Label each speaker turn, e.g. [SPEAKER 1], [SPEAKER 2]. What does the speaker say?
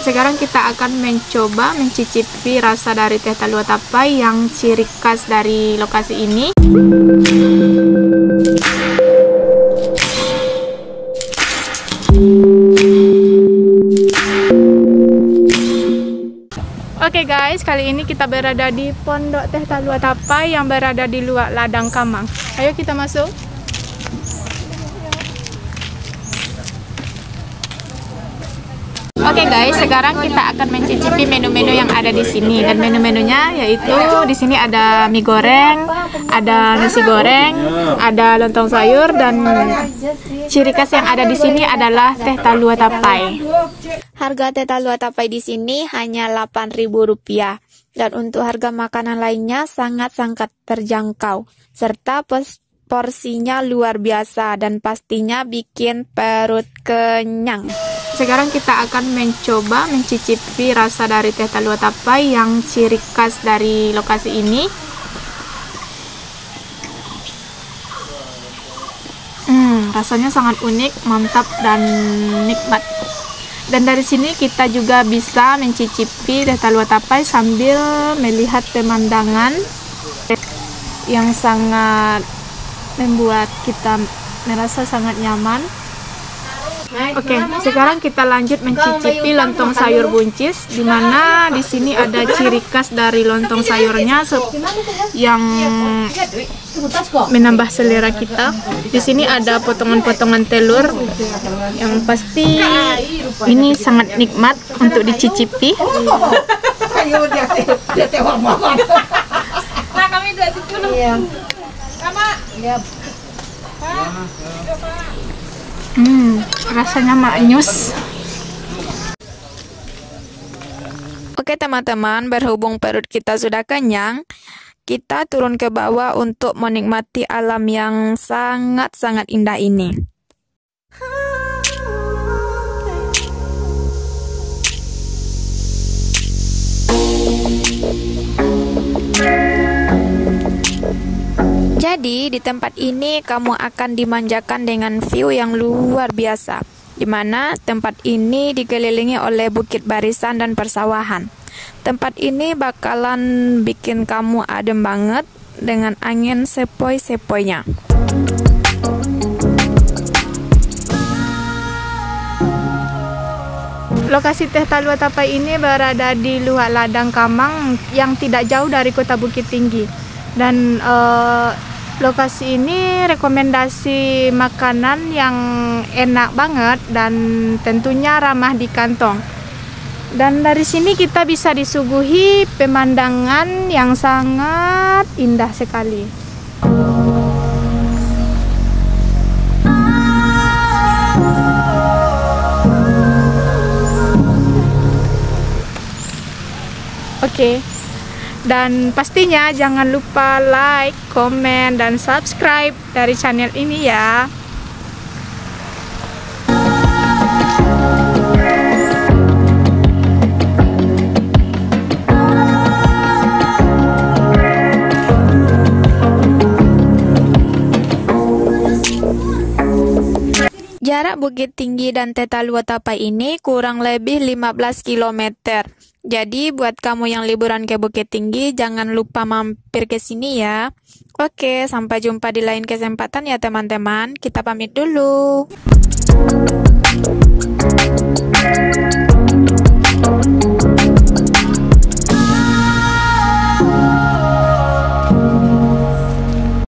[SPEAKER 1] sekarang kita akan mencoba mencicipi rasa dari teh talua tapai yang ciri khas dari lokasi ini. Oke guys, kali ini kita berada di Pondok Teh Talua Tapai yang berada di luar ladang Kamang. Ayo kita masuk. Oke guys, sekarang kita akan mencicipi menu-menu yang ada di sini, dan menu-menunya yaitu di sini ada mie goreng, ada nasi goreng, ada lontong sayur, dan ciri khas yang ada di sini adalah teh talua tapai.
[SPEAKER 2] Harga teh talua tapai di sini hanya Rp8.000 dan untuk harga makanan lainnya sangat-sangat terjangkau serta porsinya luar biasa dan pastinya bikin perut kenyang.
[SPEAKER 1] Sekarang kita akan mencoba mencicipi rasa dari teh talua tapai yang ciri khas dari lokasi ini. Rasanya sangat unik, mantap, dan nikmat. Dan dari sini kita juga bisa mencicipi teh talua tapai sambil melihat pemandangan yang sangat membuat kita merasa sangat nyaman. Oke, sekarang kita lanjut mencicipi lontong sayur buncis, di mana di sini ada ciri khas dari lontong sayurnya yang menambah selera kita. Di sini ada potongan-potongan telur yang pasti ini sangat nikmat untuk dicicipi. Nah, kami 20. Iya. Sama. Iya. Rasanya maknyus.
[SPEAKER 2] Oke teman-teman, berhubung perut kita sudah kenyang, kita turun ke bawah untuk menikmati alam yang sangat-sangat indah ini. Jadi di tempat ini kamu akan dimanjakan dengan view yang luar biasa, di mana tempat ini dikelilingi oleh bukit barisan dan persawahan. Tempat ini bakalan bikin kamu adem banget dengan angin sepoi-sepoinya.
[SPEAKER 1] Lokasi teh talua tapai ini berada di luar ladang Kamang yang tidak jauh dari kota Bukit Tinggi. Dan lokasi ini rekomendasi makanan yang enak banget dan tentunya ramah di kantong. Dan dari sini kita bisa disuguhi pemandangan yang sangat indah sekali. Oke. Dan pastinya jangan lupa like, komen, dan subscribe dari channel ini ya.
[SPEAKER 2] Jarak Bukit Tinggi dan Teh Talua Tapai ini kurang lebih 15 km. Jadi buat kamu yang liburan ke Bukit Tinggi, jangan lupa mampir ke sini ya. Oke, sampai jumpa di lain kesempatan ya teman-teman. Kita pamit dulu.